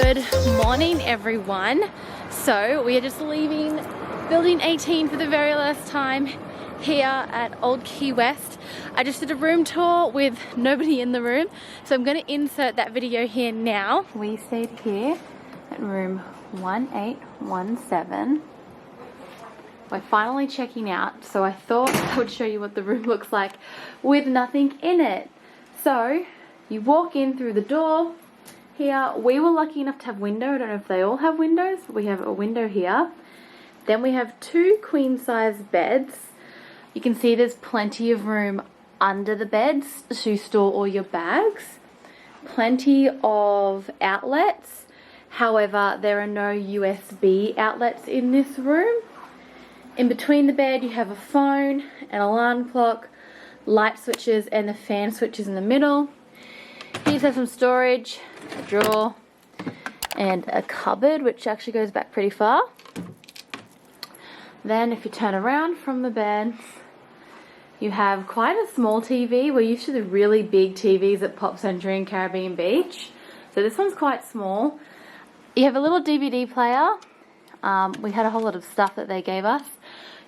Good morning, everyone. So we are just leaving building 18 for the very last time here at Old Key West. I just did a room tour with nobody in the room, so I'm going to insert that video here now. We stayed here at room 1817. We're finally checking out, so I thought I would show you what the room looks like with nothing in it. So you walk in through the door. Here, we were lucky enough to have window. I don't know if they all have windows, but we have a window here. Then we have two queen size beds. You can see there's plenty of room under the beds to store all your bags. Plenty of outlets. However, there are no USB outlets in this room. In between the bed, you have a phone, an alarm clock, light switches, and the fan switches in the middle. Here's some storage, a drawer, and a cupboard, which actually goes back pretty far. Then if you turn around from the beds, you have quite a small TV. We're used to the really big TVs at Pop Century and Caribbean Beach. So this one's quite small. You have a little DVD player. We had a whole lot of stuff that they gave us.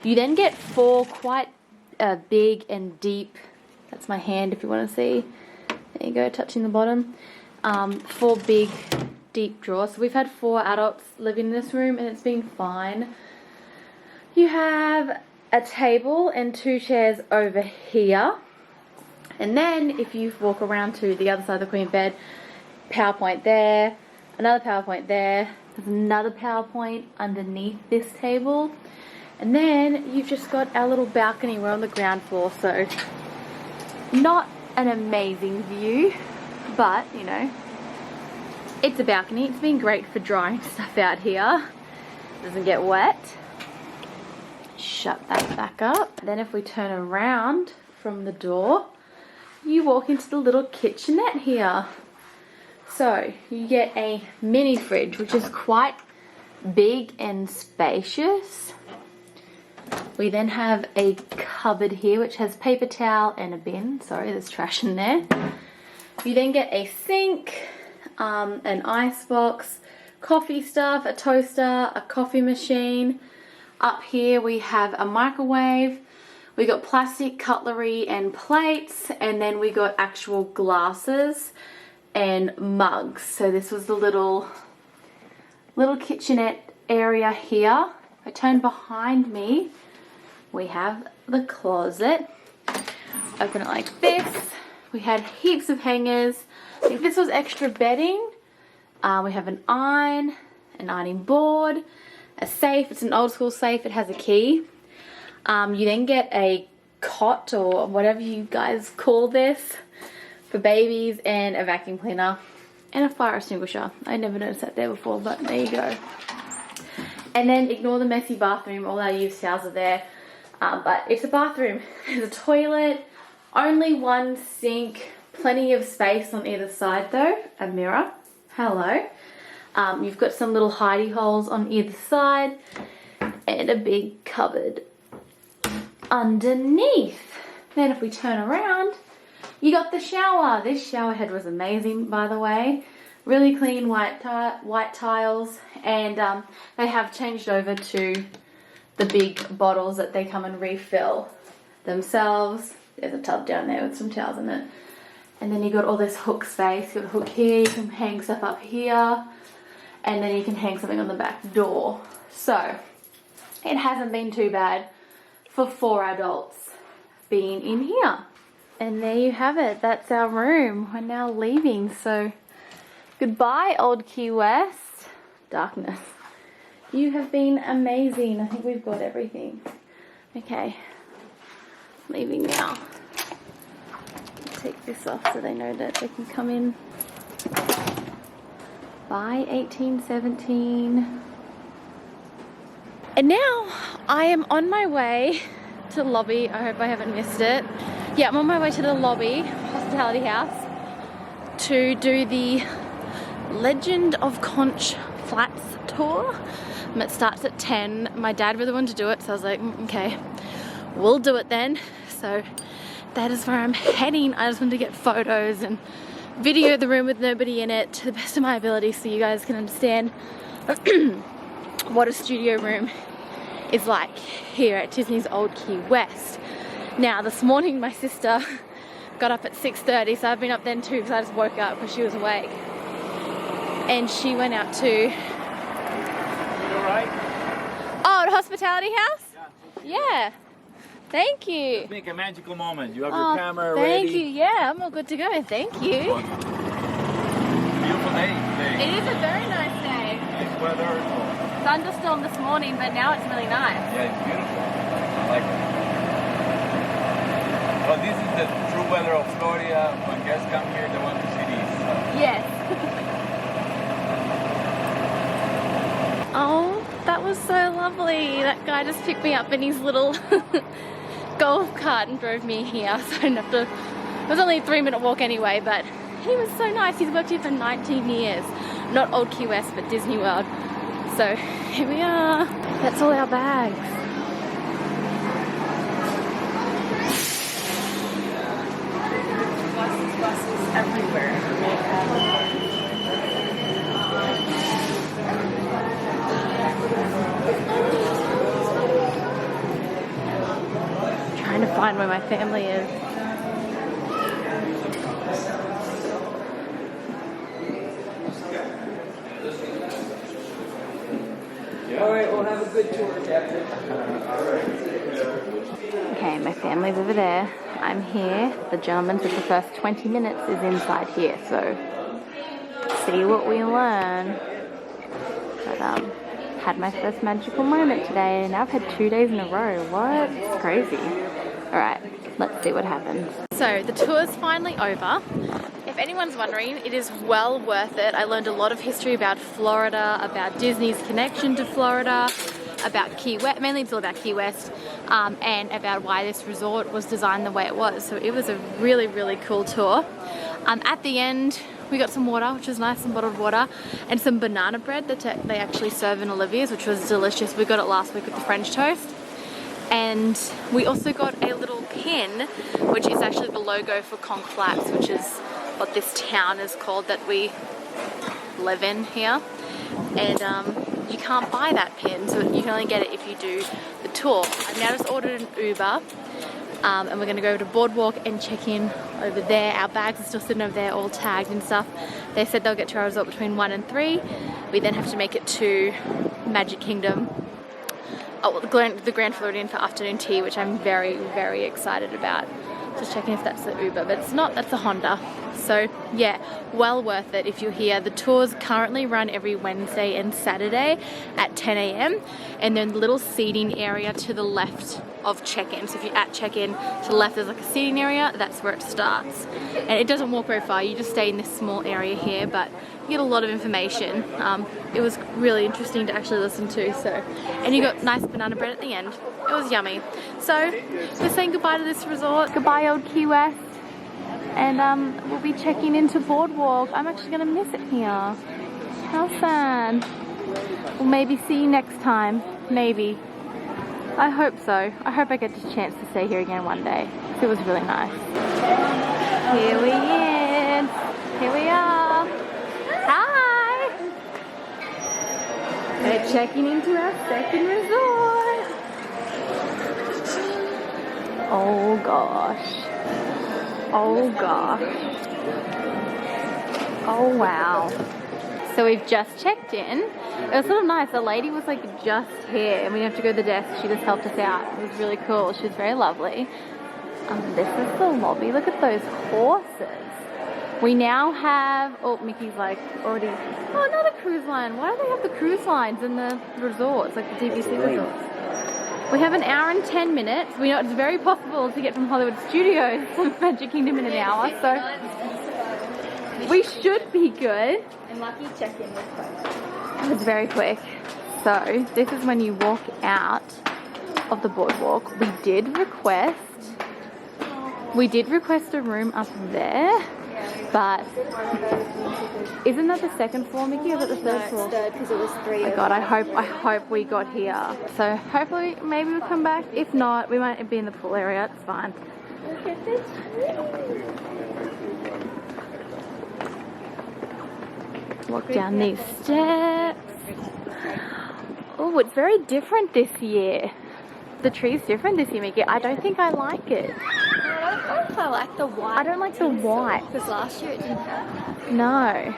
You then get four quite big and deep, that's my hand if you want to see. There you go, touching the bottom. Four big, deep drawers. So we've had 4 adults live in this room and it's been fine. You have a table and 2 chairs over here. And then if you walk around to the other side of the queen bed, PowerPoint there, another PowerPoint there. There's another PowerPoint underneath this table. And then you've just got our little balcony. We're on the ground floor, so not an amazing view, but you know, it's a balcony. It's been great for drying stuff out here. Doesn't get wet. Shut that back up. Then if we turn around from the door, you walk into the little kitchenette here. So you get a mini fridge, which is quite big and spacious. We then have a cupboard here which has paper towel and a bin. Sorry, there's trash in there. You then get a sink, an ice box, coffee stuff, a toaster, a coffee machine. Up here we have a microwave. We got plastic cutlery and plates, and then we got actual glasses and mugs. So this was the little kitchenette area here. If I turn behind me, we have the closet. Open it like this. We had heaps of hangers. I think this was extra bedding. We have an ironing board, a safe. It's an old school safe. It has a key. You then get a cot or whatever you guys call this for babies, and a vacuum cleaner and a fire extinguisher. I never noticed that there before, but there you go. And then ignore the messy bathroom. All our used towels are there. But it's a bathroom. There's a toilet, only one sink, plenty of space on either side though, a mirror, hello. You've got some little hidey holes on either side, and a big cupboard underneath. Then if we turn around, you got the shower. This shower head was amazing, by the way. Really clean white tiles, and they have changed over to the big bottles that they come and refill themselves. There's a tub down there with some towels in it. And then you got all this hook space. You got a hook here, you can hang stuff up here, and then you can hang something on the back door. So it hasn't been too bad for 4 adults being in here. And there you have it. That's our room. We're now leaving. So goodbye, Old Key West. Darkness. You have been amazing. I think we've got everything. Okay, leaving now. Take this off so they know that they can come in. Bye, 1817. And now I am on my way to the lobby. I hope I haven't missed it. Yeah, I'm on my way to the lobby, hospitality house, to do the Legend of Conch Flats tour. It starts at 10. My dad really wanted to do it, so I was like, okay, we'll do it then. So that is where I'm heading. I just wanted to get photos and video the room with nobody in it to the best of my ability so you guys can understand what a studio room is like here at Disney's Old Key West. Now this morning my sister got up at 6:30, so I've been up then too because I just woke up because she was awake. And she went out to... You alright? Oh, the hospitality house? Yeah. Thank you. Let's make a magical moment. You have your camera ready. Thank you. Yeah, I'm all good to go. Thank you. Beautiful day today. It is a very nice day. Nice weather. Thunderstorm this morning, but now it's really nice. Yeah, it's beautiful. I like it. Well, this is the true weather of Florida. When guests come here, they want to see these. Yes. Oh, that was so lovely. That guy just picked me up in his little golf cart and drove me here, so I didn't have to... It was only a 3-minute walk anyway, but he was so nice. He's worked here for 19 years. Not Old Key West, but Disney World. So here we are. That's all our bags. Buses everywhere. Trying to find where my family is. Alright, we'll have a good tour, Captain. Okay, my family's over there. I'm here. The gentleman said the first 20 minutes is inside here, so see what we learn. But had my first magical moment today, and I've had 2 days in a row. What? It's crazy. Alright, let's see what happens. So the tour's finally over. If anyone's wondering, it is well worth it. I learned a lot of history about Florida, about Disney's connection to Florida, about Key West, mainly it's all about Key West, and about why this resort was designed the way it was. So it was a really, really cool tour. At the end, we got some water, which was nice, some bottled water, and some banana bread that they actually serve in Olivia's, which was delicious. We got it last week with the French toast. And we also got a little pin, which is actually the logo for Conch Flats, which is what this town is called that we live in here. And you can't buy that pin, so you can only get it if you do the tour. I've now just ordered an Uber, and we're going to go to Boardwalk and check in over there. Our bags are still sitting over there, all tagged and stuff. They said they'll get to our resort between 1 and 3. We then have to make it to Magic Kingdom. Oh, the Grand Floridian for afternoon tea, which I'm very, very excited about. Just checking if that's the Uber, but it's not, that's a Honda. So yeah, well worth it if you're here. The tours currently run every Wednesday and Saturday at 10 a.m. and then the little seating area to the left of check-in. So if you're at check-in, to the left there's like a seating area, that's where it starts. And it doesn't walk very far, you just stay in this small area here, but you get a lot of information. It was really interesting to actually listen to. So, and you got nice banana bread at the end. It was yummy. So we're saying goodbye to this resort. Goodbye Old Key West. And we'll be checking into Boardwalk. I'm actually gonna miss it here. How sad. We'll maybe see you next time. Maybe. I hope so. I hope I get the chance to stay here again one day. It was really nice. Here we is. Here we are. Hi. We're checking into our second resort. Oh gosh. Oh gosh. Oh wow. So we've just checked in. It was sort of nice. The lady was like just here and we didn't have to go to the desk. She just helped us out. It was really cool. She was very lovely. This is the lobby. Look at those horses. We now have, oh, Mickey's like already, oh, another cruise line. Why do they have the cruise lines in the resorts, like the DVC resorts? We have an hour and 10 minutes. We know it's very possible to get from Hollywood Studios to Magic Kingdom in an hour, so we should be good. And lucky check-in was quick. It was very quick. So this is when you walk out of the Boardwalk. We did request a room up there, but isn't that the second floor, Mickey, or is it the third floor? Third, because it was 3. Oh God, I hope we got here. So hopefully maybe we'll come back. If not, we might be in the pool area. It's fine. Look at this. Walk down these steps. Oh, it's very different this year. The tree's different this year, Mickey. I don't think I like it. I don't know if I like the white. I don't like the white. Because last year it didn't have. No.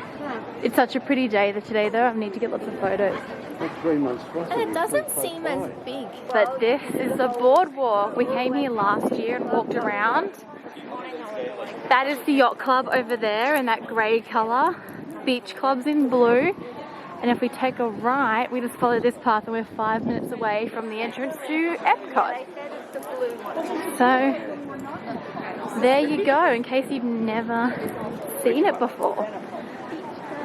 It's such a pretty day today though. I need to get lots of photos. That's 3 months frost. And it doesn't seem as big. But this is the boardwalk. We came here last year and walked around. That is the yacht club over there in that grey colour. Beach club's in blue. And if we take a right, we just follow this path and we're 5 minutes away from the entrance to Epcot. So there you go, in case you've never seen it before.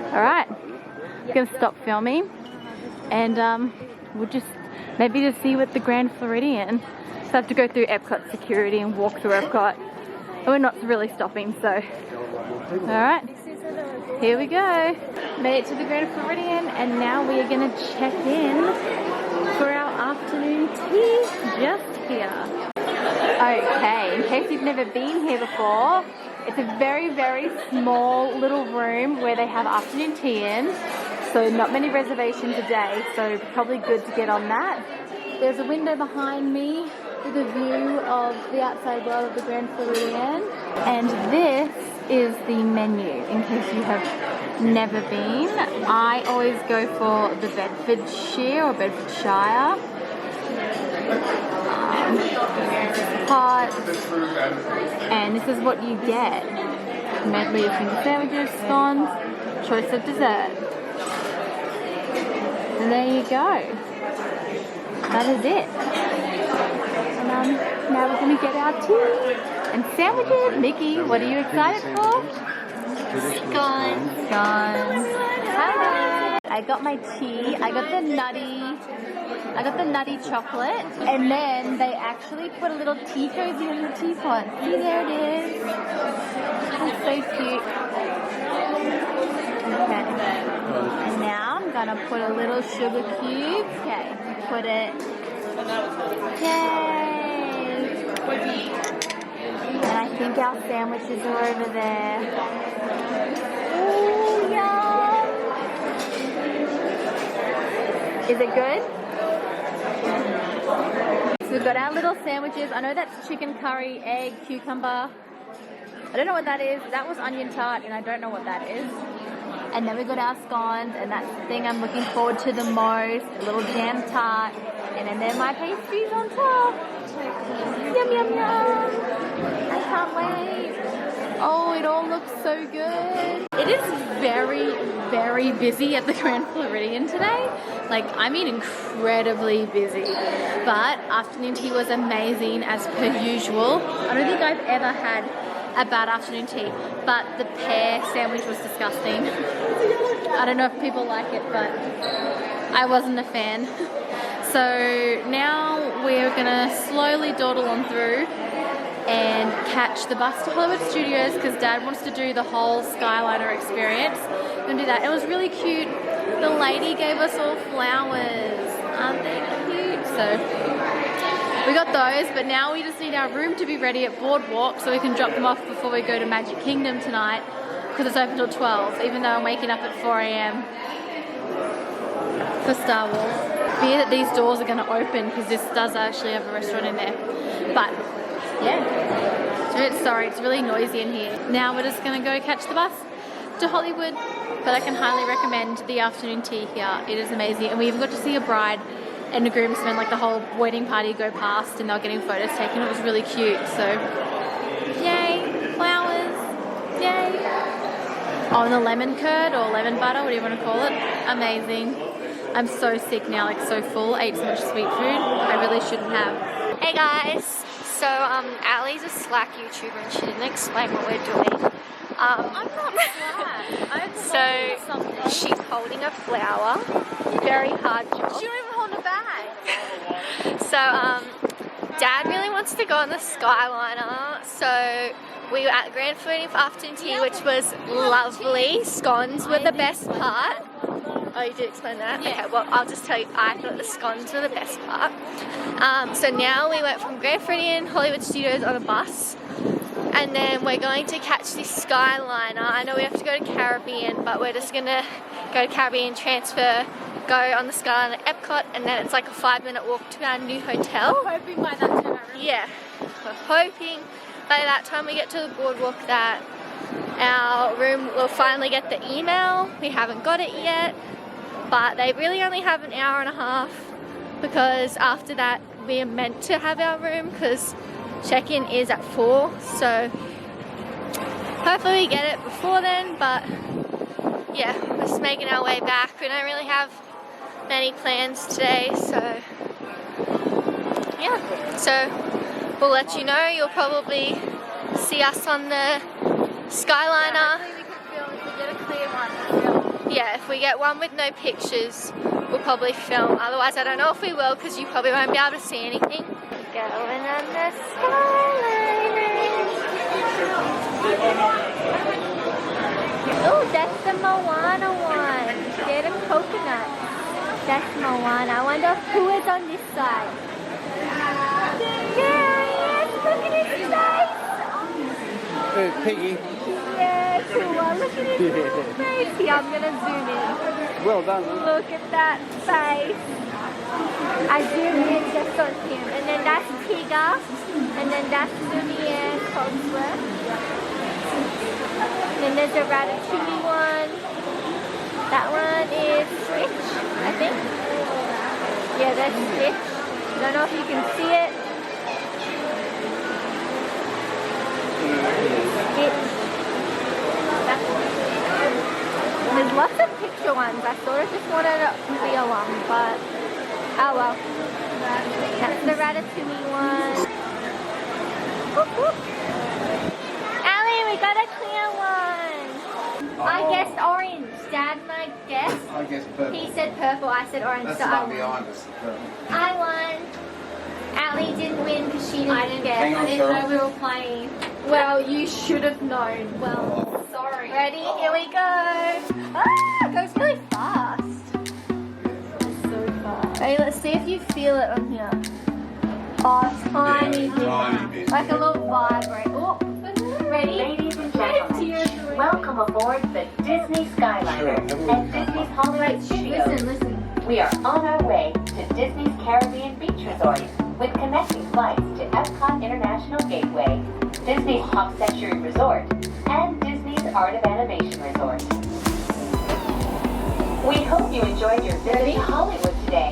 Alright, I'm going to stop filming and we'll just maybe just see what the Grand Floridian. So I have to go through Epcot security and walk through Epcot. But we're not really stopping, so alright. Here we go. Made it to the Grand Floridian and now we are going to check in for our afternoon tea just here. Okay, in case you've never been here before, it's a very, very small little room where they have afternoon tea in. So not many reservations a day, so probably good to get on that. There's a window behind me with a view of the outside world of the Grand Floridian. And this is the menu, in case you have never been. I always go for the Bedfordshire or Bedfordshire. Pot. And this is what you get. Medley of finger sandwiches, scones, choice of dessert. And there you go. That is it. And now we're going to get our tea and sandwiches. Mickey, what are you excited for? Scones. Scones. Hi. I got my tea. I got the nutty chocolate. And then they actually put a little tea cozy in the teapot. See, there it is. It's so cute. Okay. And now I'm going to put a little sugar cube. Okay. Put it. Yay! And I think our sandwiches are over there. Ooh, yum! Is it good? So we've got our little sandwiches. I know that's chicken curry, egg, cucumber. I don't know what that is. That was onion tart, and I don't know what that is. And then we got our scones, and that's the thing I'm looking forward to the most. A little jam tart. And then there are my pastries on top. Yum, yum, yum. I can't wait. Oh, it all looks so good. It is very, very busy at the Grand Floridian today. Like, I mean incredibly busy. But afternoon tea was amazing as per usual. I don't think I've ever had a bad afternoon tea, but the pear sandwich was disgusting. I don't know if people like it, but I wasn't a fan. So now we're gonna slowly dawdle on through and catch the bus to Hollywood Studios because Dad wants to do the whole Skyliner experience. We're gonna do that. It was really cute. The lady gave us all flowers. Aren't they cute? So we got those, but now we just need our room to be ready at Boardwalk so we can drop them off before we go to Magic Kingdom tonight because it's open till 12, even though I'm waking up at 4 a.m. for Star Wars. Fear that these doors are going to open because this does actually have a restaurant in there. But yeah, sorry, it's really noisy in here. Now we're just going to go catch the bus to Hollywood, but I can highly recommend the afternoon tea here. It is amazing, and we even got to see a bride and a groomsman, like the whole wedding party, go past, and they were getting photos taken. It was really cute. So yay, flowers, yay. Oh, and the lemon curd or lemon butter, what do you want to call it? Amazing. I'm so sick now, like so full. I ate so much sweet food. I really shouldn't have. Hey guys, so Allie's a Slack YouTuber and she didn't explain what we're doing. I'm not Slack. I'm So she's holding a flower. Very hard job. She don't even hold a bag. So Dad really wants to go on the Skyliner. So we were at Grand Floridian for afternoon tea, which was lovely. Scones were the best part. Oh, you did explain that? Yeah. Okay, well, I'll just tell you, I thought the scones were the best part. So now we went from Grand Floridian, Hollywood Studios on a bus, And then we're going to catch this Skyliner. I know we have to go to Caribbean, but we're just gonna go to Caribbean, transfer, go on the Skyliner at Epcot, and then it's like a 5-minute walk to our new hotel. Hoping by that time. Yeah, we're hoping by that time we get to the Boardwalk that our room will finally get the email. We haven't got it yet, but they really only have an hour and a half, because after that we are meant to have our room, because check-in is at 4, so hopefully we get it before then. But yeah, we're just making our way back. We don't really have many plans today, so yeah, so we'll let you know. You'll probably see us on the Skyliner. We could film if we get a clear one. Yeah, if we get one with no pictures, we'll probably film. Otherwise, I don't know if we will, because you probably won't be able to see anything. Going on the Skyliner. Oh, that's the Moana one. They're the coconuts. That's Moana. I wonder who is on this side. There he is. Look at his face. Piggy. Yeah, cool. Look at his little face. Here, I'm gonna zoom in. Well done. Look at that face. I zoomed in just on him. And then that's Tigger. And then that's Lumiere Cogsworth. Then there's a Ratatouille one. That one is Stitch, I think. Yeah, that's Stitch. Don't know if you can see it. Stitch. There's lots of picture ones. I sort of just wanted a clear one, but oh well. That's the Ratatouille one. Whoop, whoop. Allie, we got a clear one. I guessed orange. Dad and I guessed. I guess purple. He said purple, I said orange. That's so not I behind us. won. Allie didn't win because she didn't guess. Hang on, I didn't know Cheryl. we were playing. Well, you should have known. Well, Sorry. ready? Here we go. Ah, it goes really fast. So far. Ready? Let's see if you feel it on here. Oh, tiny bit. Tiny bit. Like a little vibrate. Oh, ready? Ladies and gentlemen, welcome aboard the Disney Skyliner and Disney's Hollywood Studios. Listen. We are on our way to Disney's Caribbean Beach Resort with connecting flights to Epcot International Gateway, Disney's Pop Century Resort, and Disney's Art of Animation Resort. We hope you enjoyed your visit to Hollywood today.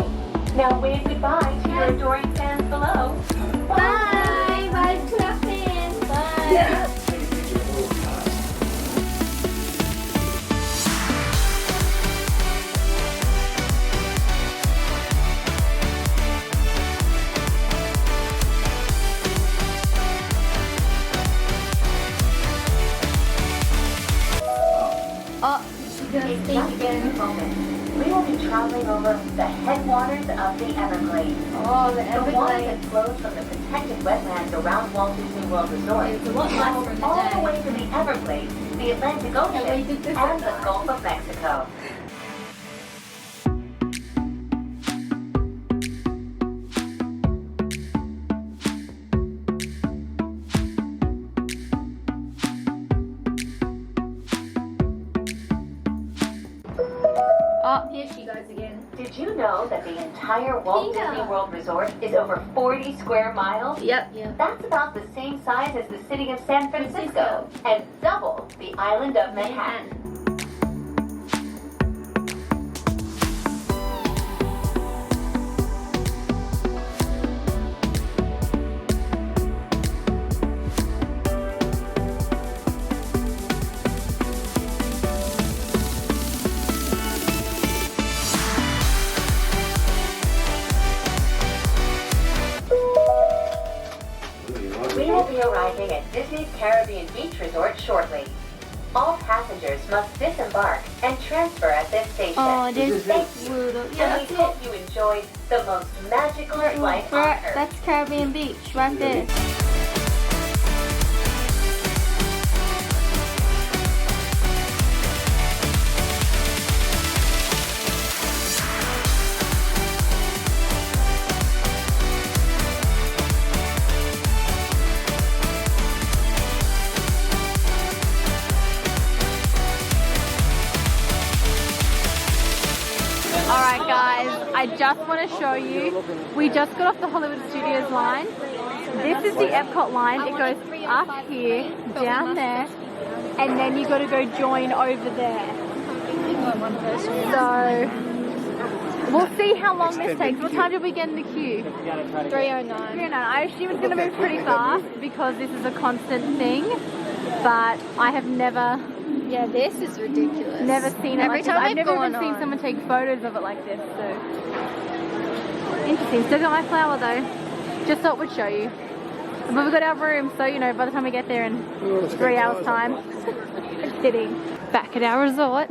Now wave goodbye to your adoring fans below. Bye. Bye to our fans. Bye. Oh, she's gonna In speak just a again. few moments, we will be traveling over the headwaters of the Everglades. Oh, the The water Everglades. that flows from the protected wetlands around Walt Disney World Resort It's a lot nicer in the all the day. way to the Everglades, the Atlantic Yeah, we Ocean, did this and the at night. Gulf of Mexico. Oh, here she goes again. Did you know that the entire Walt Peter. Disney World Resort is over 40 square miles? Yep. That's about the same size as the city of San Francisco and double the island of Manhattan. We will be arriving at Disney's Caribbean Beach Resort shortly. All passengers must disembark and transfer at this station. Oh, there's Thank big you. little. And Yeah, we that's hope you enjoyed the most magical it. flight on Right, Earth. that's Caribbean Beach, right there. I just want to show you, we just got off the Hollywood Studios line. This is the Epcot line. It goes up here, down there, and then you got to go join over there. So we'll see how long this takes. What time did we get in the queue? 3:09. 3:09. I assume it's going to move pretty fast because this is a constant thing, but I have never Yeah, this is ridiculous. seen it Every like this. time I've we've never even gone seen on. someone take photos of it like this, so interesting. Still got my flower though. Just thought we'd show you. But we've got our room, so you know, by the time we get there in 3 hours time, it's fitting. Back at our resort.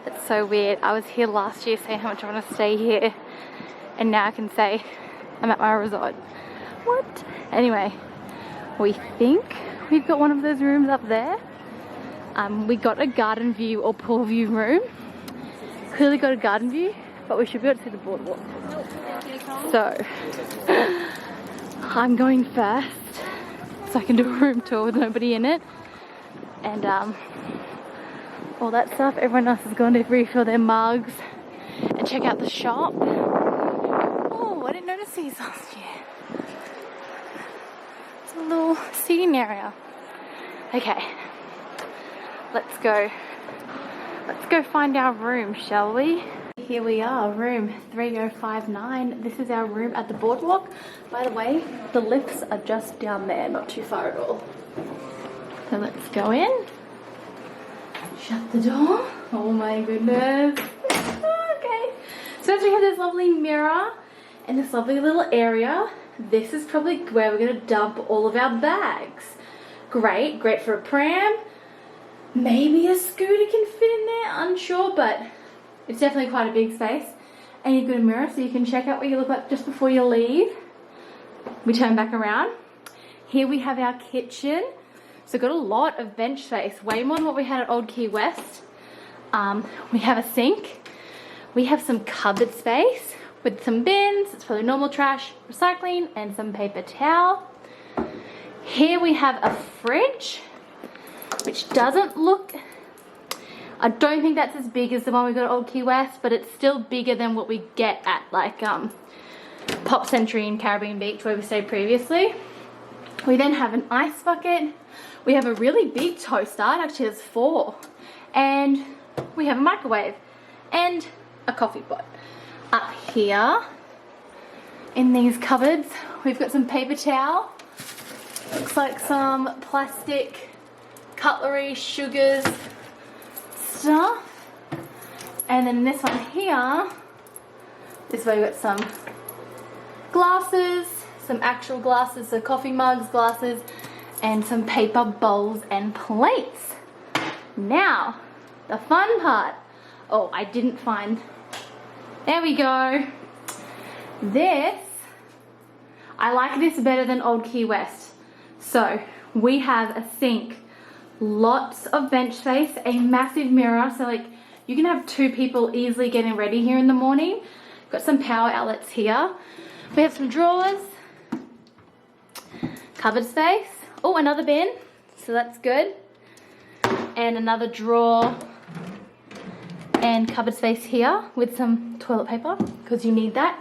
It's so weird. I was here last year saying how much I want to stay here, and now I can say I'm at my resort. What? Anyway, we think we've got one of those rooms up there. We got a garden view or pool view room. Clearly got a garden view, but we should be able to see the boardwalk. So I'm going first so I can do a room tour with nobody in it, and all that stuff. Everyone else has gone to refill their mugs and check out the shop. Oh, I didn't notice these last year. It's a little seating area. Okay, let's go find our room, shall we? Here we are, room 3059. This is our room at the boardwalk. By the way, the lifts are just down there, not too far at all. So let's go in. Shut the door. Oh my goodness. Okay. So as we have this lovely mirror and this lovely little area, this is probably where we're going to dump all of our bags. Great for a pram. Maybe a scooter can fit in there, unsure, but it's definitely quite a big space. And you've got a mirror so you can check out what you look like just before you leave. We turn back around. Here we have our kitchen. So got a lot of bench space, way more than what we had at Old Key West. We have a sink. We have some cupboard space with some bins. It's probably normal trash, recycling, and some paper towel. Here we have a fridge, which doesn't look, I don't think that's as big as the one we got at Old Key West, but it's still bigger than what we get at like Pop Century in Caribbean Beach where we stayed previously. We then have an ice bucket. We have a really big toaster, it actually has 4. And we have a microwave and a coffee pot. Up here in these cupboards, we've got some paper towel. Looks like some plastic cutlery, sugars, stuff. And then this one here, this way we've got some glasses, some actual glasses, so coffee mugs, glasses, and some paper bowls and plates. Now, the fun part. Oh, I didn't find, there we go. This, I like this better than Old Key West. So, we have a sink, lots of bench space, a massive mirror, so like you can have 2 people easily getting ready here in the morning. Got some power outlets here. We have some drawers, cupboard space. Oh, another bin, so that's good. And another drawer and cupboard space here with some toilet paper, because you need that.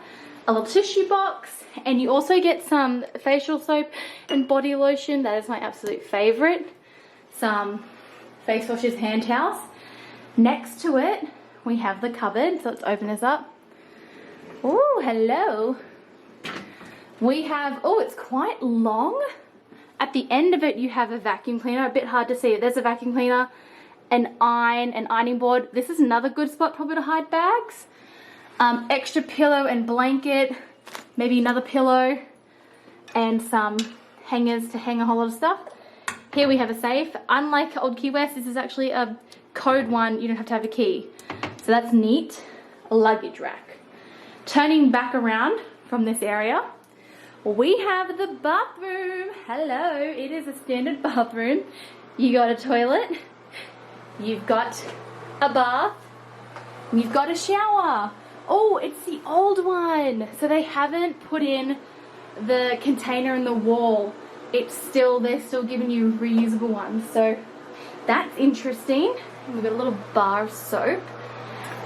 A little tissue box, and you also get some facial soap and body lotion. That is my absolute favorite. Some face washes, hand towels. Next to it, we have the cupboard, so let's open this up. Oh, hello. We have, oh, it's quite long. At the end of it, you have a vacuum cleaner. A bit hard to see. There's a vacuum cleaner, an ironing board. This is another good spot probably to hide bags. Extra pillow and blanket, maybe another pillow, and some hangers to hang a whole lot of stuff. Here we have a safe. Unlike Old Key West, this is actually a code one. You don't have to have a key. So that's neat. A luggage rack. Turning back around from this area, we have the bathroom. Hello, it is a standard bathroom. You got a toilet, you've got a bath, you've got a shower. Oh, it's the old one. So they haven't put in the container in the wall. It's still, they're still giving you reusable ones. So that's interesting. We've got a little bar of soap.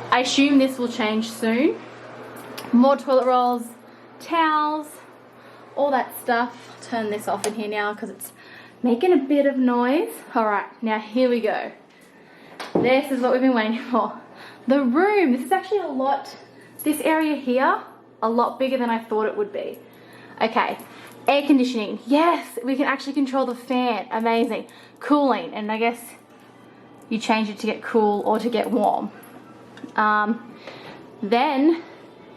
I assume this will change soon. More toilet rolls, towels, all that stuff. I'll turn this off in here now because it's making a bit of noise. Alright, now here we go. This is what we've been waiting for. The room. This is actually this area here, a lot bigger than I thought it would be. Okay, air conditioning. Yes, we can actually control the fan. Amazing. Cooling, and I guess you change it to get cool or to get warm. Then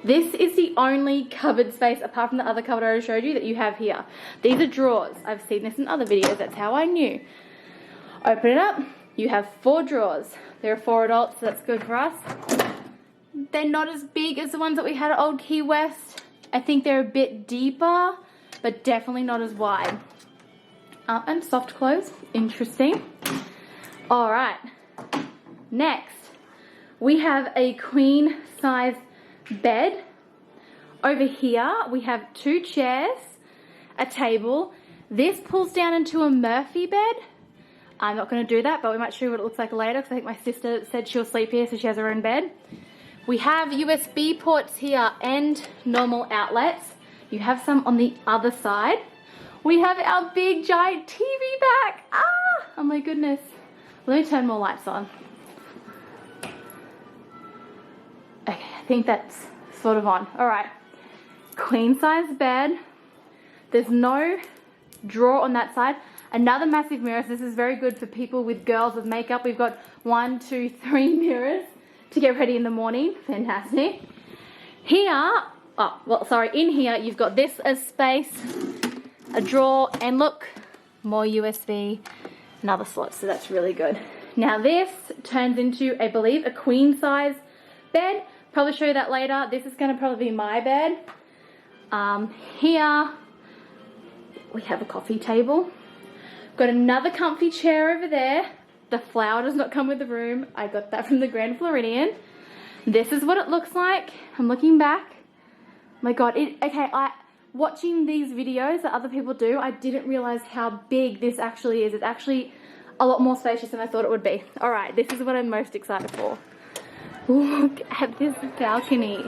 this is the only cupboard space, apart from the other cupboard I already showed you, that you have here. These are drawers. I've seen this in other videos. That's how I knew. Open it up. You have 4 drawers. There are 4 adults, so that's good for us. They're not as big as the ones that we had at Old Key West. I think they're a bit deeper, but definitely not as wide. And soft clothes. Interesting. All right. Next, we have a queen size bed. Over here, we have 2 chairs, a table. This pulls down into a Murphy bed. I'm not going to do that, but we might show you what it looks like later because I think my sister said she'll sleep here, so she has her own bed. We have USB ports here and normal outlets. You have some on the other side. We have our big giant TV back. Oh my goodness. Let me turn more lights on. Okay, I think that's sort of on. All right, queen size bed. There's no drawer on that side. Another massive mirror. So this is very good for people with girls with makeup. We've got 1, 2, 3 mirrors to get ready in the morning. Fantastic. Here, in here you've got this as space, a drawer, and look, more USB, another slot, so that's really good. Now this turns into, I believe, a queen size bed. Probably show you that later. This is going to probably be my bed. Here we have a coffee table. Got another comfy chair over there. The flower does not come with the room. I got that from the Grand Floridian. This is what it looks like. I'm looking back. My God, watching these videos that other people do, I didn't realize how big this actually is. It's actually a lot more spacious than I thought it would be. All right, this is what I'm most excited for. Look at this balcony.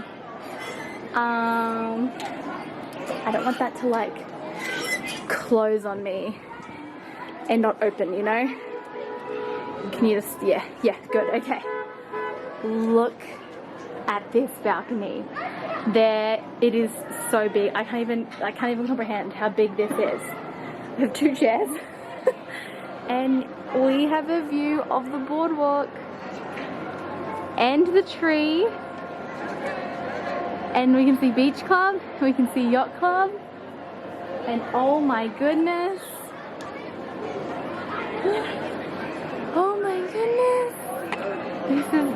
I don't want that to like close on me and not open, you know? Can you just, yeah, good, okay. Look at this balcony. There, it is so big. I can't even comprehend how big this is. We have 2 chairs and we have a view of the boardwalk and the tree, and we can see beach club, we can see yacht club, and oh my goodness. Oh my goodness.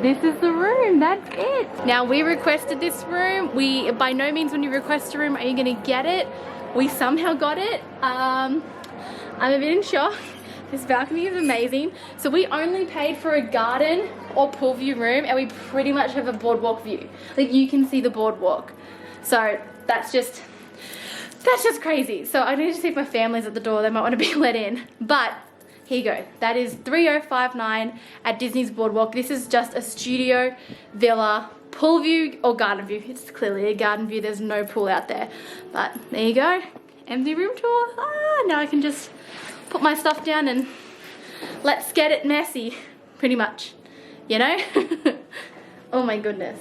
This is the room. That's it. Now we requested this room. By no means when you request a room are you gonna get it. We somehow got it. I'm a bit in shock. This balcony is amazing. So we only paid for a garden or pool view room, and we pretty much have a boardwalk view. Like you can see the boardwalk. So that's just crazy. So I need to see if my family's at the door. They might want to be let in. But here you go. That is 3059 at Disney's Boardwalk. This is just a studio, villa, pool view or garden view. It's clearly a garden view. There's no pool out there. But there you go. Empty room tour. Now I can just put my stuff down and let's get it messy. Pretty much. You know? Oh my goodness.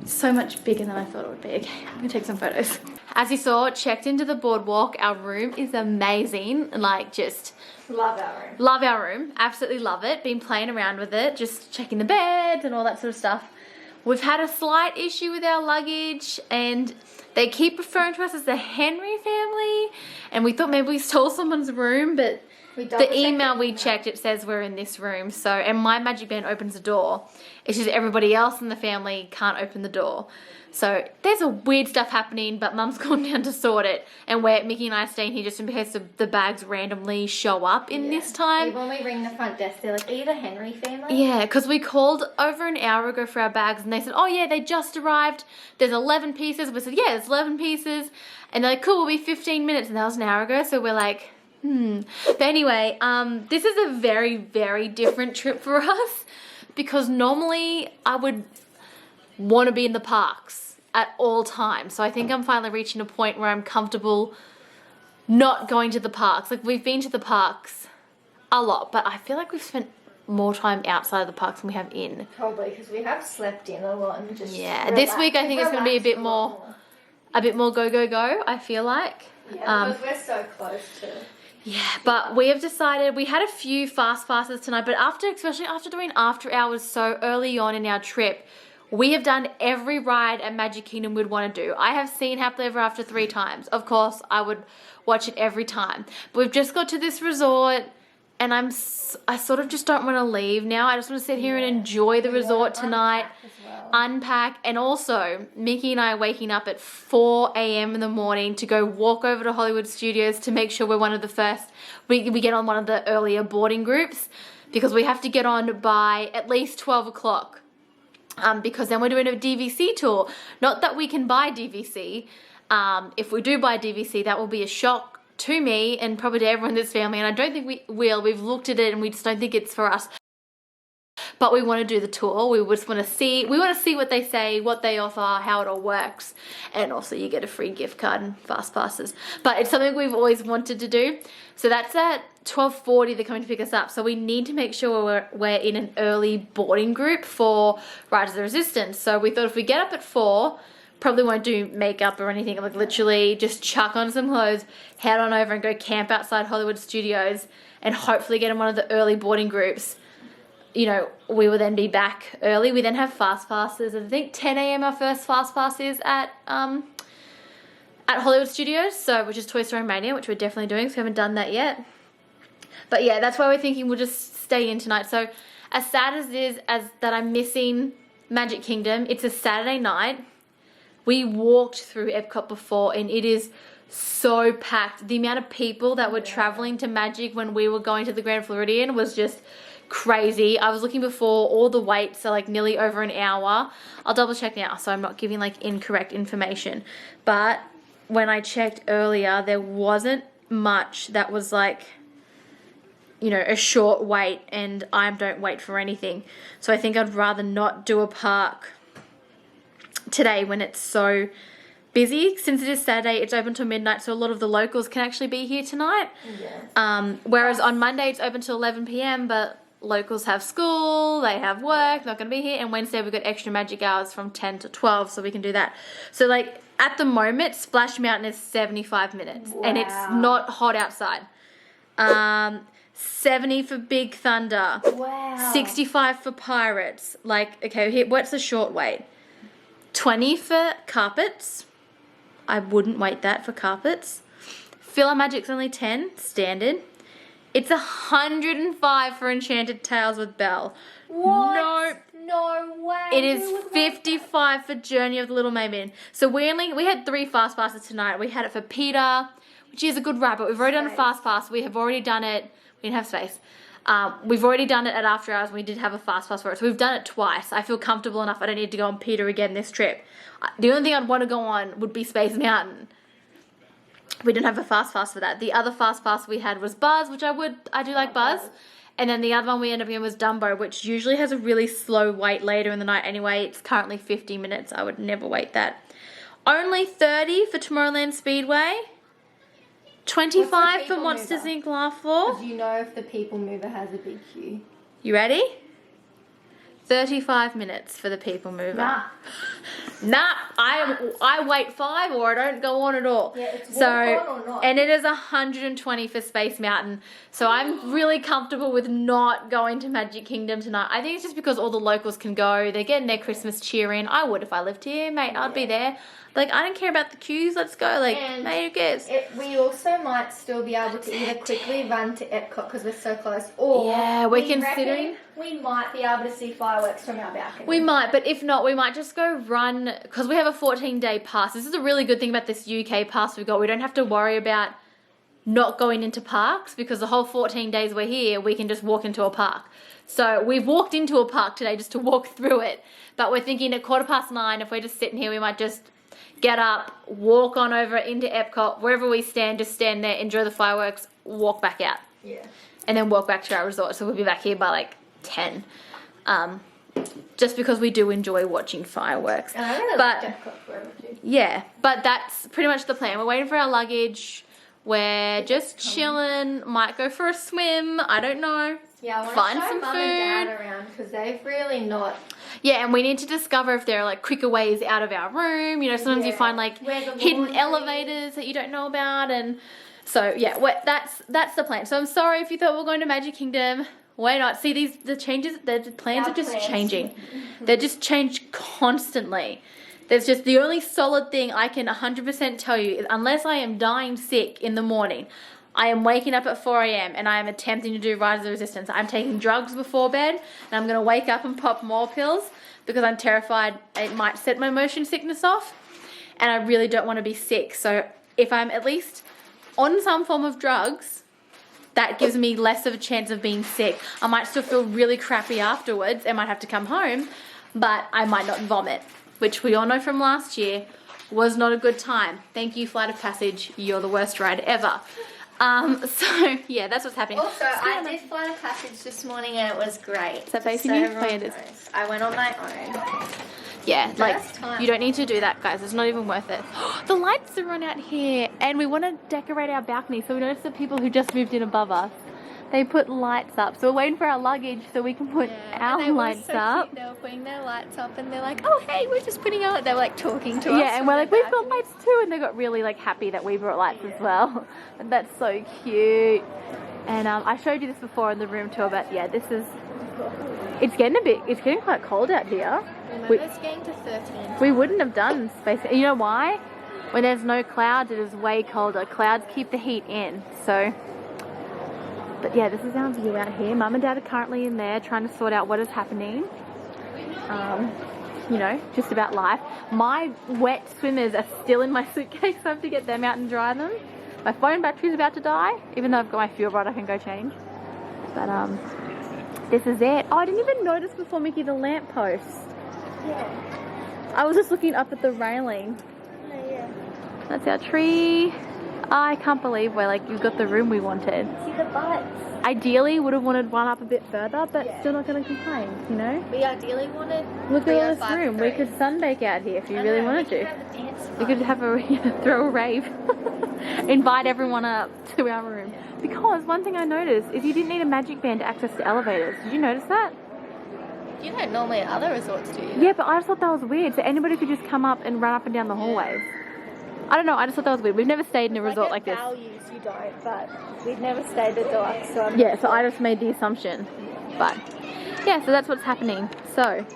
So much bigger than I thought it would be. Okay, I'm gonna take some photos. As you saw, checked into the boardwalk. Our room is amazing. Like, just Love our room. love our room. Absolutely love it. Been playing around with it, just checking the beds and all that sort of stuff. We've had a slight issue with our luggage, and they keep referring to us as the Henry family, and we thought maybe we stole someone's room, but the email we checked, it says we're in this room. So, and my magic band opens the door. It's just everybody else in the family can't open the door. So there's a weird stuff happening, but Mum's gone down to sort it. And Mickey and I are staying here just in case the bags randomly show up in this time. When we ring the front desk, they're like, are you the Henry family? Yeah, because we called over an hour ago for our bags, and they said, oh yeah, they just arrived. There's 11 pieces. We said, yeah, there's 11 pieces. And they're like, cool, we'll be 15 minutes. And that was an hour ago, so we're like, But anyway, this is a very, very different trip for us, because normally I would want to be in the parks at all times. So I think I'm finally reaching a point where I'm comfortable not going to the parks. Like, we've been to the parks a lot, but I feel like we've spent more time outside of the parks than we have in. Probably because we have slept in a lot and just This week I think it's going to be a bit more go, I feel like. Yeah, because we're so close to. Yeah, but we have decided, we had a few fast passes tonight, but especially after doing after hours so early on in our trip, we have done every ride at Magic Kingdom we'd want to do. I have seen Happily Ever After 3 times. Of course, I would watch it every time. But we've just got to this resort, and I sort of just don't want to leave now. I just want to sit here and enjoy the resort tonight. Unpack, and also Mickey and I are waking up at 4 a.m. in the morning to go walk over to Hollywood Studios to make sure we're one of the first, we get on one of the earlier boarding groups, because we have to get on by at least 12 o'clock, because then we're doing a DVC tour. Not that we can buy DVC. If we do buy DVC, that will be a shock to me and probably to everyone in this family, and I don't think we will. We've looked at it and we just don't think it's for us. But we want to do the tour. We just want to see what they say, what they offer, how it all works. And also you get a free gift card and fast passes. But it's something we've always wanted to do. So that's at 12:40 they're coming to pick us up. So we need to make sure we're in an early boarding group for Rise of the Resistance. So we thought if we get up at 4, probably won't do makeup or anything. Like, literally just chuck on some clothes, head on over and go camp outside Hollywood Studios, and hopefully get in one of the early boarding groups. You know, we will then be back early. We then have fast passes. I think 10 a.m. our first fast pass is at Hollywood Studios, so which is Toy Story Mania, which we're definitely doing, so we haven't done that yet. But yeah, that's why we're thinking we'll just stay in tonight. So as sad as it is as that I'm missing Magic Kingdom, it's a Saturday night. We walked through Epcot before, and it is so packed. The amount of people that were traveling to Magic when we were going to the Grand Floridian was just crazy. I was looking before, all the waits are like nearly over an hour. I'll double check now so I'm not giving like incorrect information. But when I checked earlier, there wasn't much that was like, you know, a short wait, and I don't wait for anything. So I think I'd rather not do a park today when it's so busy. Since it is Saturday, it's open till midnight, so a lot of the locals can actually be here tonight. Whereas on Monday it's open till 11 p.m, but locals have school, they have work, not going to be here. And Wednesday we've got extra magic hours from 10 to 12, so we can do that. So like at the moment, Splash Mountain is 75 minutes and it's not hot outside. 70 for Big Thunder. 65 for Pirates. Like, okay, here, what's the short wait? 20 for Carpets. I wouldn't wait that for Carpets. Magic's only 10, standard. It's 105 for Enchanted Tales with Belle. What? No way. It is 55 for Journey of the Little Mermaid. So we had 3 fast passes tonight. We had it for Peter, which is a good ride, but we've already done a fast pass. We have already done it. We didn't have space. We've already done it at After Hours, and we did have a fast pass for it. So we've done it twice. I feel comfortable enough. I don't need to go on Peter again this trip. The only thing I'd want to go on would be Space Mountain. We didn't have a fast pass for that. The other fast pass we had was Buzz, which I do like Buzz. And then the other one we ended up in was Dumbo, which usually has a really slow wait later in the night anyway. It's currently 50 minutes. I would never wait that. Only 30 for Tomorrowland Speedway. 25 for Monsters Inc. Laugh Floor. Because you know if the People Mover has a big queue. You ready? 35 minutes for the People Mover. Nah, I wait 5 or I don't go on at all. Yeah, it's walk on or not. And it is 120 for Space Mountain. So I'm really comfortable with not going to Magic Kingdom tonight. I think it's just because all the locals can go. They're getting their Christmas cheer in. I would if I lived here, mate. I'd be there. Like, I don't care about the queues. Let's go. Like, and mate, who cares? We also might still be able to either quickly run to Epcot because we're so close, or we're considering. We might be able to see fireworks from our balcony. We might, but if not, we might just go run, because we have a 14-day pass. This is a really good thing about this UK pass we've got. We don't have to worry about not going into parks, because the whole 14 days we're here, we can just walk into a park. So we've walked into a park today just to walk through it, but we're thinking at 9:15, if we're just sitting here, we might just get up, walk on over into Epcot, wherever we stand, just stand there, enjoy the fireworks, walk back out. Yeah. And then walk back to our resort. So we'll be back here by like 10. just because we do enjoy watching fireworks. And I really But- like Epcot forever too. Yeah, but that's pretty much the plan. We're waiting for our luggage. We're just chilling. Might go for a swim. I don't know. Yeah, I want Find to show some Mum and Dad around because they've really not. Yeah, and we need to discover if there are like quicker ways out of our room. You know, sometimes you Yeah. find like Where the hidden laundry- elevators that you don't know about, and so yeah, that's the plan. So I'm sorry if you thought we were going to Magic Kingdom. We're not. See, the plans Our are just plans. changing. They're just changed constantly. There's just the only solid thing I can 100% tell you is unless I am dying sick in the morning, I am waking up at 4 a.m. and I am attempting to do Rise of the Resistance. I'm taking drugs before bed and I'm going to wake up and pop more pills because I'm terrified it might set my motion sickness off and I really don't want to be sick. So if I'm at least on some form of drugs, that gives me less of a chance of being sick. I might still feel really crappy afterwards and might have to come home, but I might not vomit, which we all know from last year was not a good time. Thank you, Flight of Passage. You're the worst ride ever. So yeah, that's what's happening. Also, I did Flight of Passage this morning and it was great. Is that facing So you? everyone Oh, it is. knows. I went on my own. Yeah, like First time. you don't need to do that, guys. It's not even worth it. The lights are on out here, and we want to decorate our balcony. So we noticed the people who just moved in above us, they put lights up. So we're waiting for our luggage so we can put our lights up. They were putting their lights up and they're like, oh hey, we're just putting out. They were like talking to us. Yeah, and from we're the like, we've got balcony. lights too, and they got really like happy that we brought lights as well. And that's so cute. And I showed you this before in the room tour, but yeah, it's getting quite cold out here. Remember, it's getting to 13. We wouldn't have done space. You know why? When there's no clouds, it is way colder. Clouds keep the heat in. So, but yeah, this is our view out here. Mum and Dad are currently in there trying to sort out what is happening. You know, just about life. My wet swimmers are still in my suitcase, so I have to get them out and dry them. My phone battery's about to die, even though I've got my fuel rod I can go change. But this is it. Oh, I didn't even notice before, Mickey, the lamppost. Yeah. I was just looking up at the railing. No, yeah. That's our tree. I can't believe we've got the room we wanted. See the butts. Ideally, would have wanted one up a bit further, but Yeah. still not going to complain, you know? We ideally wanted. Look at all this 305 room. We three. could sunbake out here if you I really know, wanted we to. could have a dance We could party. have throw a rave. Invite everyone up to our room. Because one thing I noticed is you didn't need a magic band to access the elevators. Did you notice that? You don't normally at other resorts, do you? Yeah, but I just thought that was weird. So anybody could just come up and run up and down the hallways. I don't know, I just thought that was weird. We've never stayed in a resort like this. Values you don't, but we've never stayed at deluxe, so I'm Yeah, so I just made the assumption. But yeah, so that's what's happening. So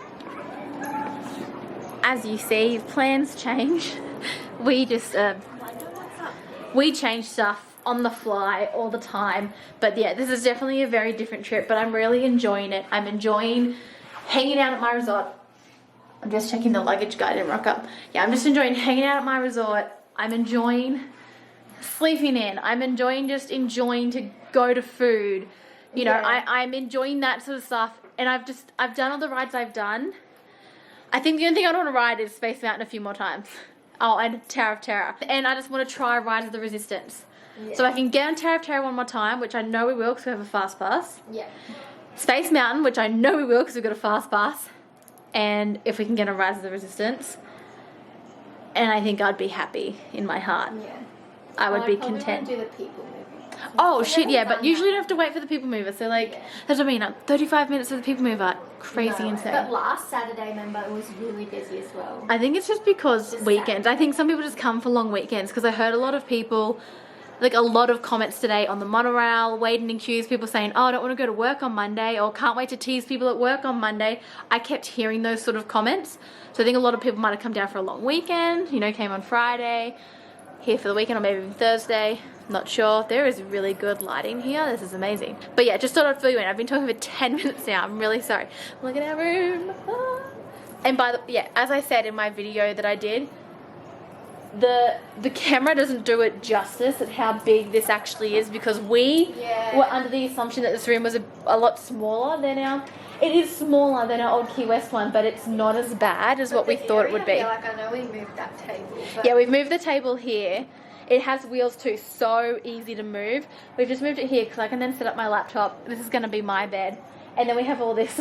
as you see, plans change. We just we change stuff on the fly all the time. But yeah, this is definitely a very different trip, but I'm really enjoying it. I'm enjoying hanging out at my resort. I'm just checking the luggage guide and rock up. Yeah, I'm just enjoying hanging out at my resort. I'm enjoying sleeping in. I'm enjoying to go to food. You know, Yeah. I'm enjoying that sort of stuff. And I've done all the rides I've done. I think the only thing I want to ride is Space Mountain a few more times. Oh, and Tower of Terror. And I just want to try Rise of the Resistance. Yeah. So I can get on Tower of Terror one more time, which I know we will because we have a fast pass. Yeah. Space Mountain, which I know we will because we've got a fast pass. And if we can get on Rise of the Resistance. And I think I'd be happy in my heart. Yeah. I would be probably content. Do the people movie. Oh We've shit, never yeah, but done usually you that. don't have to wait for the people mover. So like, Yeah. that's what I mean. 35 minutes for the people mover, crazy No, insane. But last Saturday, remember, it was really busy as well. I think it's just because Just weekends. I think some people just come for long weekends because I heard a lot of people, like a lot of comments today on the monorail, waiting in queues, people saying, oh, I don't want to go to work on Monday, or can't wait to tease people at work on Monday. I kept hearing those sort of comments. So I think a lot of people might have come down for a long weekend, you know, came on Friday, here for the weekend, or maybe even Thursday. Not sure. There is really good lighting here. This is amazing. But yeah, just thought I'd fill you in. I've been talking for 10 minutes now. I'm really sorry. Look at our room. Ah. And as I said in my video that I did, the camera doesn't do it justice at how big this actually is because we Yeah. were under the assumption that this room was a lot smaller than it is smaller than our old Key West one, but it's not as bad as what we thought it would be. Yeah, like I know we moved that table. But Yeah, we've moved the table here. It has wheels too, so easy to move. We've just moved it here because I can then set up my laptop. This is going to be my bed. And then we have all this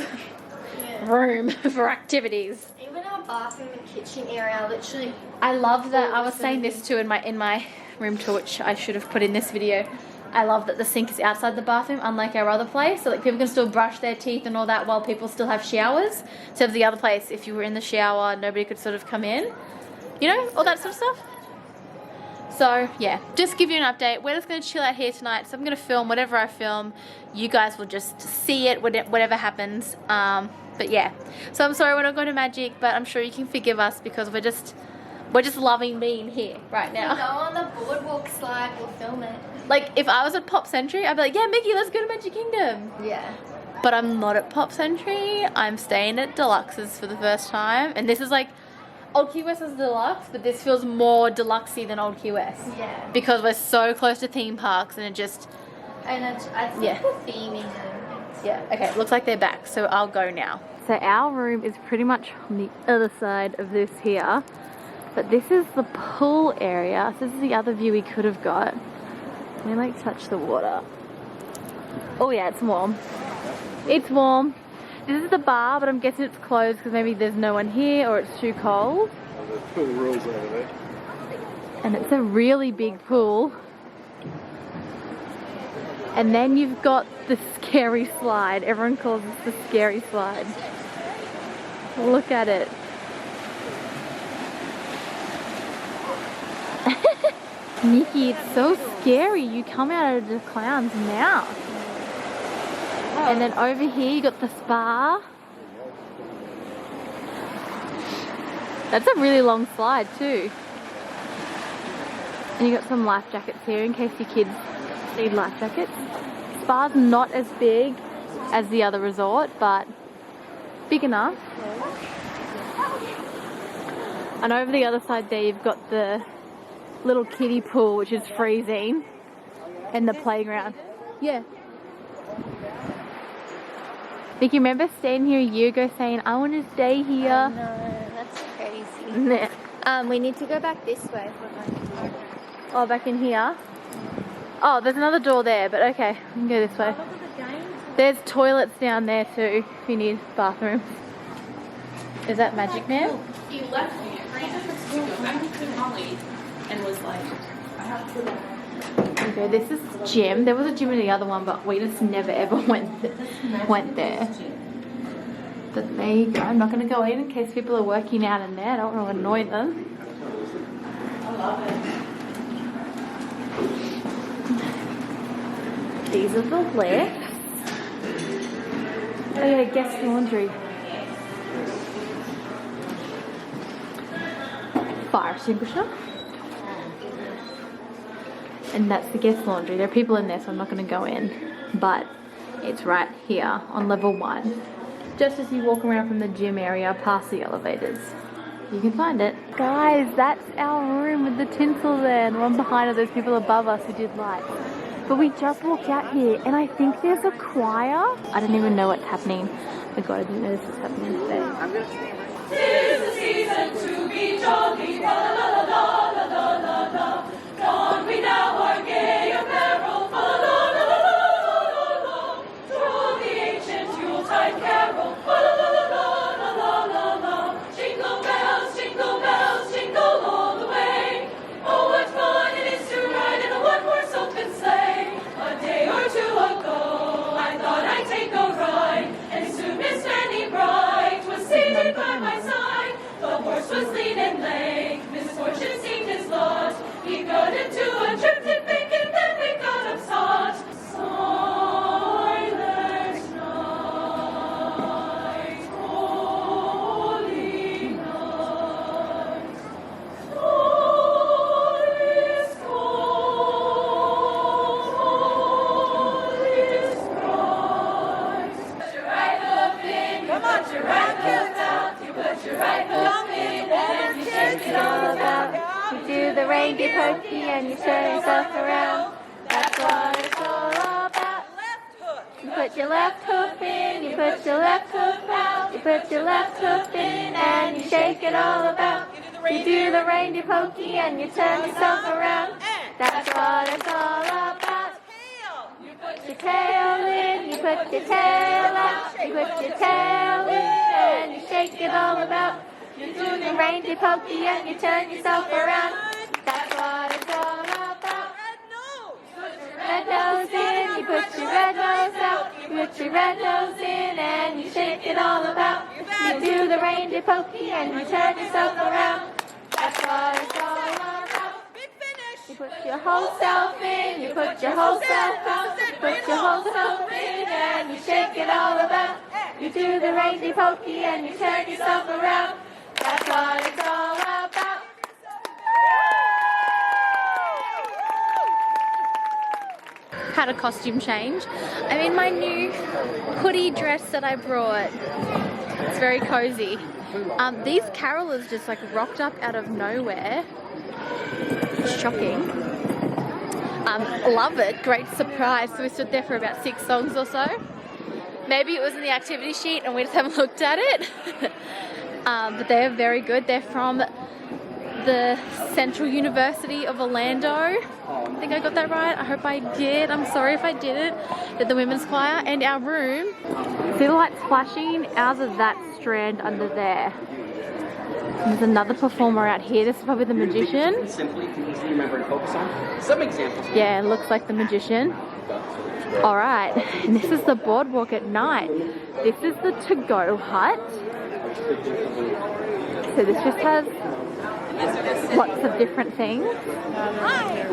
room for activities. Even our bathroom and kitchen area, literally. I love that. I was saying this too in my room tour, which I should have put in this video. I love that the sink is outside the bathroom, unlike our other place. So like people can still brush their teeth and all that while people still have showers. So the other place, if you were in the shower, nobody could sort of come in. You know, all that sort of stuff. So yeah, just give you an update. We're just going to chill out here tonight. So I'm going to film whatever I film. You guys will just see it, whatever happens. But yeah, so I'm sorry we're not going to Magic, but I'm sure you can forgive us because we're just loving being here right now. We'll go on the Boardwalk slide, we'll film it. Like, if I was at Pop Century, I'd be like, yeah, Mickey, let's go to Magic Kingdom. Yeah. But I'm not at Pop Century. I'm staying at Deluxe's for the first time. And this is like, Old Key West is deluxe, but this feels more deluxe-y than Old Key West. Yeah. Because we're so close to theme parks and it just... And I think Yeah. the theming and... Yeah, okay, it looks like they're back, so I'll go now. So our room is pretty much on the other side of this here. But this is the pool area. So this is the other view we could have got. Let me like touch the water. Oh yeah, it's warm. It's warm. This is the bar, but I'm guessing it's closed because maybe there's no one here or it's too cold. Oh, there's pool rules over there. And it's a really big pool. And then you've got the scary slide. Everyone calls this the scary slide. Look at it. Nikki, it's so scary. You come out of the clown's mouth. And then over here you got the spa. That's a really long slide too. And you got some life jackets here in case your kids need life jackets. Spa's not as big as the other resort, but big enough. And over the other side there you've got the little kiddie pool, which is freezing, and the playground. Yeah. Nick, you remember standing here a year ago saying, I want to stay here? No, that's crazy. Nah. We need to go back this way. Oh, back in here? Oh, there's another door there, but okay, we can go this way. There's toilets down there too, if you need bathrooms. Is that magic now? He left me at Grand to go back to Molly and was like, I have to. Okay, this is the gym. There was a gym in the other one, but we just never ever went there. But there you go. I'm not going to go in case people are working out in there. I don't want to annoy them. I love it. These are the lifts. Oh yeah, guest laundry. Fire extinguisher. And that's the guest laundry. There are people in there, so I'm not going to go in. But it's right here on level 1. Just as you walk around from the gym area past the elevators. You can find it. Guys, that's our room with the tinsel there. And the one behind are those people above us who did lights. But we just walked out here and I think there's a choir. I don't even know what's happening. Oh God, I didn't know this was happening today. Tis the season to be jolly, la la la la la la la la. Don we now our gay apparel, la la la la la la la. Throw the ancient Yuletide carol, la la la la la la la. Jingle bells, jingle all the way. Oh, what fun it is to ride in a one-horse open sleigh. A day or two ago, I thought I'd take a ride, and soon Miss Fanny Bright was seated by my side. The horse was lean and lame, misfortune seemed his lot. He got into a trip to think, and then we got upsot. Silent night, holy night. All is cold, all is bright. Put your right hoof in, you put your right hoof out. You put your right hoof in, and you shake it all about. You do the reindeer pokey and you turn yourself around. That's what it's all about. You put your left hoof in, you put your left hoof out. You put your left hoof in and you shake it all about. You do the reindeer pokey and you turn yourself around. That's what it's all about. You put your tail in, you put your tail out, you put your tail in, and you shake it all about. You do the reindeer pokey and you turn yourself around. That's what it's all about. Red nose in, you put your red nose out. You put your red nose in and you shake it all about. You do the reindeer pokey and you turn yourself around. That's what it's all about. You put your whole self in, you put your whole self out. You put your whole self in and you shake it all about. You do the reindeer pokey and you turn yourself around. That's what it's all about. Had a costume change. I'm in my new hoodie dress that I brought. It's very cozy. These carolers just like rocked up out of nowhere. Shocking. Love it. Great surprise. So we stood there for about 6 songs or so. Maybe it was in the activity sheet and we just haven't looked at it. But they're very good. They're from the Central University of Orlando. I think I got that right. I hope I did. I'm sorry if I didn't. Did the women's choir. And our room. See the lights flashing? Ours is that strand under there. There's another performer out here. This is probably the magician. Simply because you remember to focus on some examples. Yeah, it looks like the magician. Alright, and this is the boardwalk at night. This is the to-go hut. So this just has lots of different things. Hi!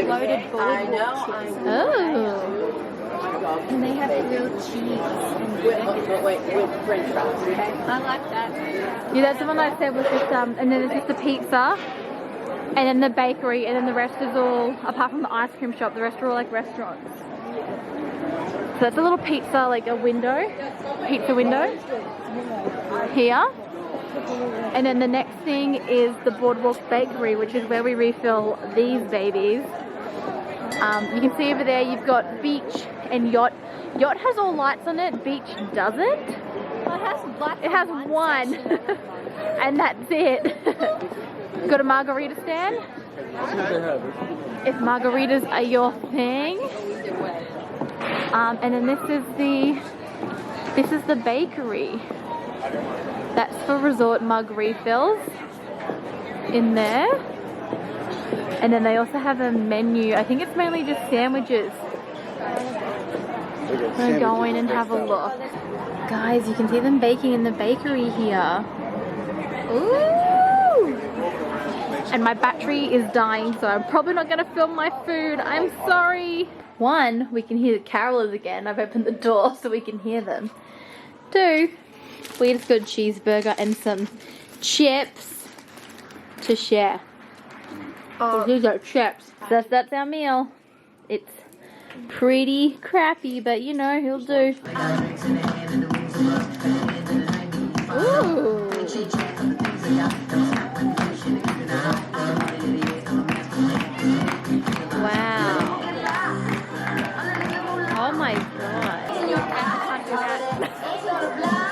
Loaded boardwalk. Oh! And they have grilled cheese and with French fries. Okay? I like that. Yeah, that's the one I said was just, and then there's just the pizza, and then the bakery, and then the rest is all, apart from the ice cream shop, the rest are all like restaurants. So that's a little pizza, like a window, pizza window here. And then the next thing is the Boardwalk Bakery, which is where we refill these babies. You can see over there you've got beach and yacht. Yacht has all lights on it, beach doesn't. Well, it has one. And that's it. Got a margarita stand. If margaritas are your thing. And then this is the bakery. That's for resort mug refills in there. And then they also have a menu. I think it's mainly just sandwiches. I'm gonna go in and have a look. Guys, you can see them baking in the bakery here. Ooh! And my battery is dying, so I'm probably not gonna film my food. I'm sorry. 1, we can hear the carolers again. I've opened the door so we can hear them. 2, we just got a cheeseburger and some chips to share. Oh, these are chips. That's our meal. It's pretty crappy, but you know, he'll do. Ooh. Wow. Oh my god.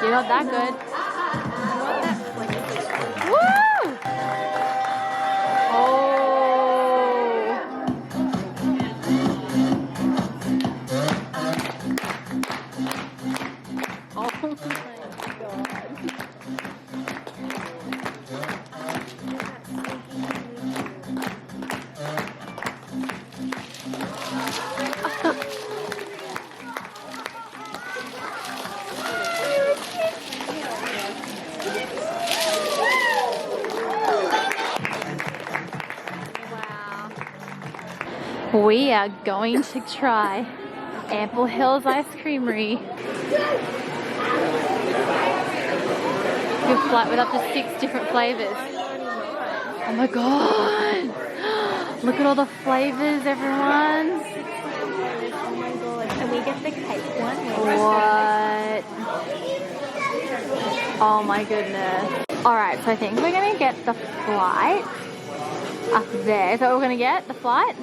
You're not that good. Woo! Oh. We are going to try Ample Hills Ice Creamery. Good flight with up to 6 different flavors. Oh my god! Look at all the flavors, everyone. Can we get the cake one? What? Oh my goodness. Alright, so I think we're gonna get the flight up there. Is that what we're gonna get? The flight?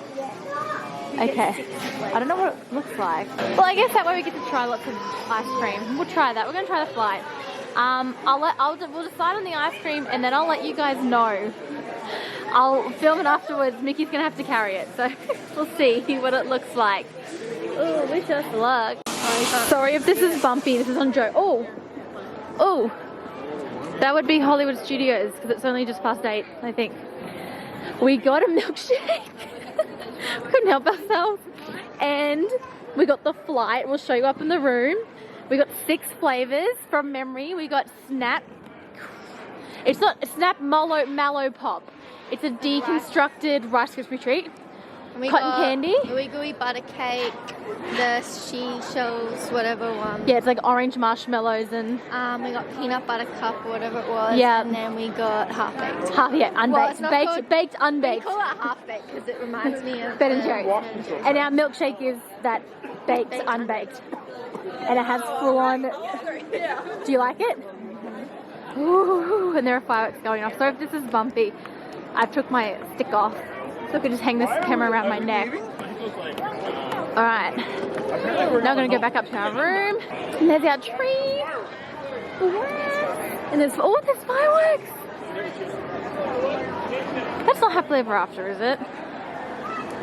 Okay. I don't know what it looks like. Well, I guess that way we get to try lots of ice cream. We'll try that. We're gonna try the flight. We'll decide on the ice cream and then I'll let you guys know. I'll film it afterwards. Mickey's gonna have to carry it, so we'll see what it looks like. Oh, wish us luck. Sorry if this is bumpy. This is on Joe. Oh, that would be Hollywood Studios because it's only just past 8, I think. We got a milkshake. Couldn't help ourselves, and we got the flight. We'll show you up in the room. We got 6 flavors from memory. We got Snap. It's not Snap Mallow Pop. It's a deconstructed Rice Krispie treat. Cotton candy. Ooey gooey butter cake. The shells, whatever one. Yeah, it's like orange marshmallows and. We got peanut butter cup or whatever it was. Yeah. And then we got half baked. Unbaked. Well, Baked, unbaked. We call it half baked because it reminds me of Ben and Jerry's. And our milkshake is that baked, unbaked. And it has full on. Do you like it? Ooh, and there are fireworks going off. So if this is bumpy, I took my stick off so I could just hang this camera around my neck. Alright, now I'm going to go back up to our room. And there's our tree. And there's fireworks. That's not happily ever after, is it?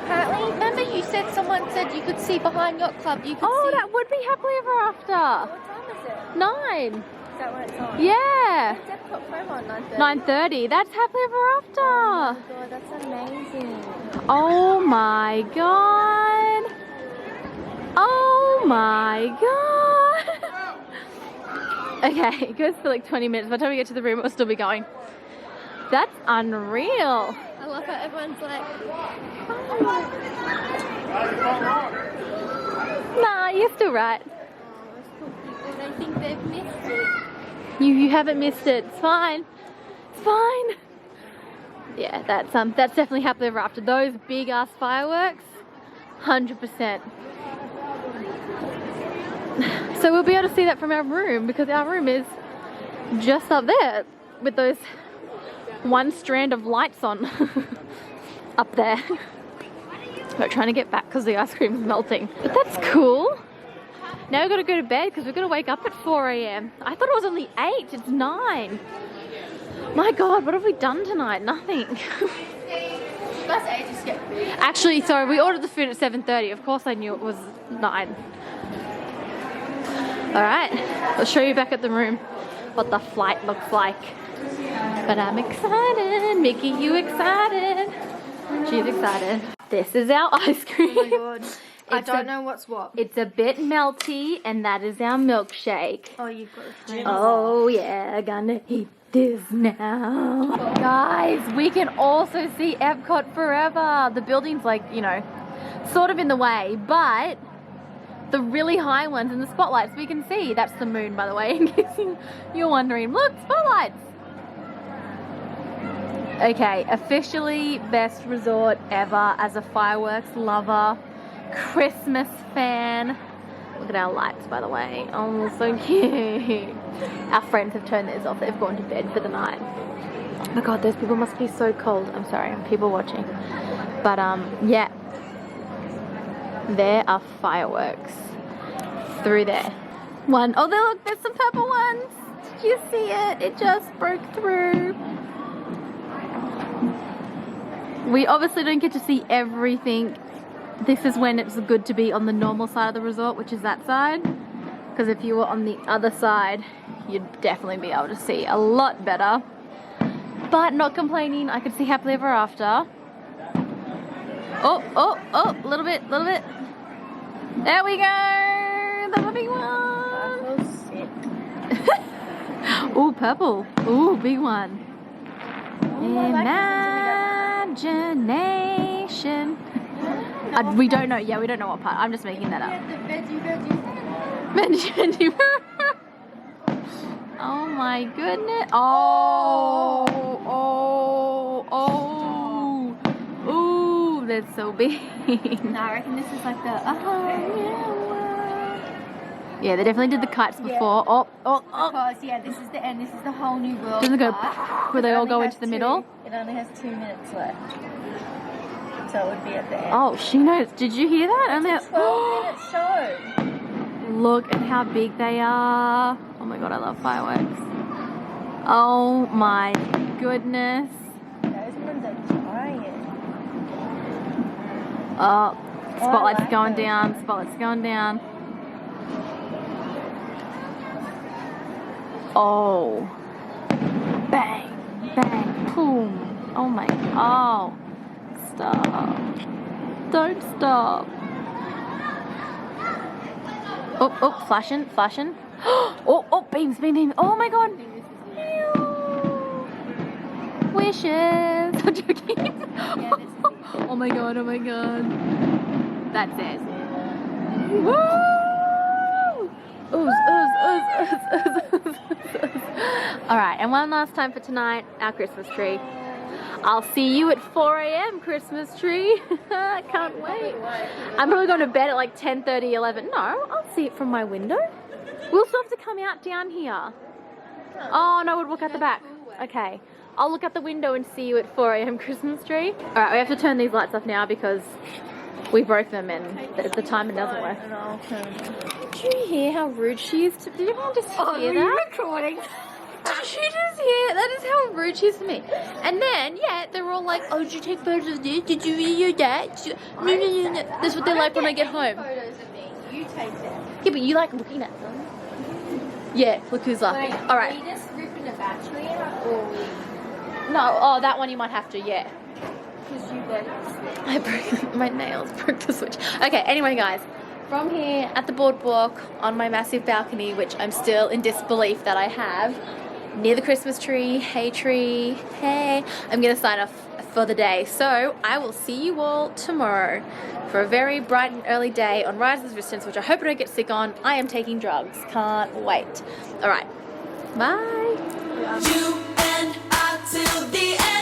Apparently, remember you said someone said you could see behind Yacht Club. You could see. That would be happily ever after. What time is it? 9. Is that when it's on? Yeah. It's at Pop Promo on 9:30. 9:30. That's happily ever after. Oh my god, that's amazing. Oh my god. Oh my god. Okay, it goes for like 20 minutes. By the time we get to the room, it'll still be going. That's unreal. I love how everyone's like, Nah, you're still right. oh, they think they've missed it. You haven't missed it. It's fine. It's fine. Yeah, that's definitely happily ever after. Those big ass fireworks, 100%. So we'll be able to see that from our room because our room is just up there with those one strand of lights on up there. We're trying to get back because the ice cream's melting. But that's cool. Now we've got to go to bed because we've got to wake up at 4 a.m. I thought it was only 8. It's 9. My God, what have we done tonight? Nothing. Actually, sorry, we ordered the food at 7:30. Of course I knew it was 9. Alright, I'll show you back at the room what the flight looks like. But I'm excited. Mickey, you excited? She's excited. This is our ice cream. Oh my god. I don't know what's what. It's a bit melty, and that is our milkshake. Oh, you've got to turn Oh yeah, gonna eat this now. Guys, we can also see Epcot forever. The building's like, you know, sort of in the way, but the really high ones and the spotlights we can see. That's the moon, by the way, in case you're wondering. Look, spotlights. Okay, officially best resort ever as a fireworks lover, Christmas fan. Look at our lights, by the way. Oh, so cute. Our friends have turned theirs off. They've gone to bed for the night. Oh my God, those people must be so cold. I'm sorry, people watching. But yeah, there are fireworks through there. One, oh, look, there's some purple ones. Did you see it? It just broke through. We obviously don't get to see everything. This is when it's good to be on the normal side of the resort, which is that side. Because if you were on the other side, you'd definitely be able to see a lot better. But not complaining, I could see happily ever after. Oh, a little bit. There we go, the big one. Ooh, purple. Ooh, big one. Imagination. We don't know. Yeah, we don't know what part. I'm just making that up. Veggie. Oh my goodness. Oh. Ooh, that's so big. No, I reckon this is like the yeah, they definitely did the kites before. Yeah. Because yeah, this is the end. This is the whole new world. Doesn't it go part. where they all go into the middle? It only has 2 minutes left, so it would be at the end. Oh, she knows. Did you hear that? It's a 12-minute show. Look at how big they are. Oh my God, I love fireworks. Oh my goodness. Those ones are Oh, spotlight's going down. Spotlight's going down. Oh. Bang. Bang. Boom. Oh my. Oh. Stop. Don't stop. Oh, oh, flashing, flashing. Oh, oh, beams, beam, beam. Oh my god. Wishes. I'm joking. Oh my god, oh my god. That's it. Woo! Ooze, ooze, ooze, ooze, ooze, ooze. Alright, and one last time for tonight, our Christmas tree. I'll see you at 4 a.m. Christmas tree. I can't wait. I'm probably going to bed at like 10:30, 11. No, I'll see it from my window. We'll still have to come out down here. Oh no, we'll look at the back. Okay. I'll look out the window and see you at 4 a.m. Christmas tree. Alright, we have to turn these lights off now because we broke them and the timer doesn't work. Did you hear how rude she is? Did everyone just hear that? recording? Did you just hear? That is how rude she is to me. And then, yeah, they're all like, oh, did you take photos of this? Did you video that? No, no, no, no. That's what they're like when I get home. Photos of me. You take them. Yeah, but you like looking at them. Yeah, look who's laughing. Wait, Alright. are we just ripping the battery out or we... No, oh, that one you might have to, yeah. Because you broke the switch. I broke my nails, broke the switch. Okay, anyway, guys, from here at the Boardwalk on my massive balcony, which I'm still in disbelief that I have, near the Christmas tree, hey tree, hey, I'm gonna sign off for the day. So I will see you all tomorrow for a very bright and early day on Rise of the Resistance, which I hope I don't get sick on. I am taking drugs. Can't wait. All right. Bye. You and I till the end.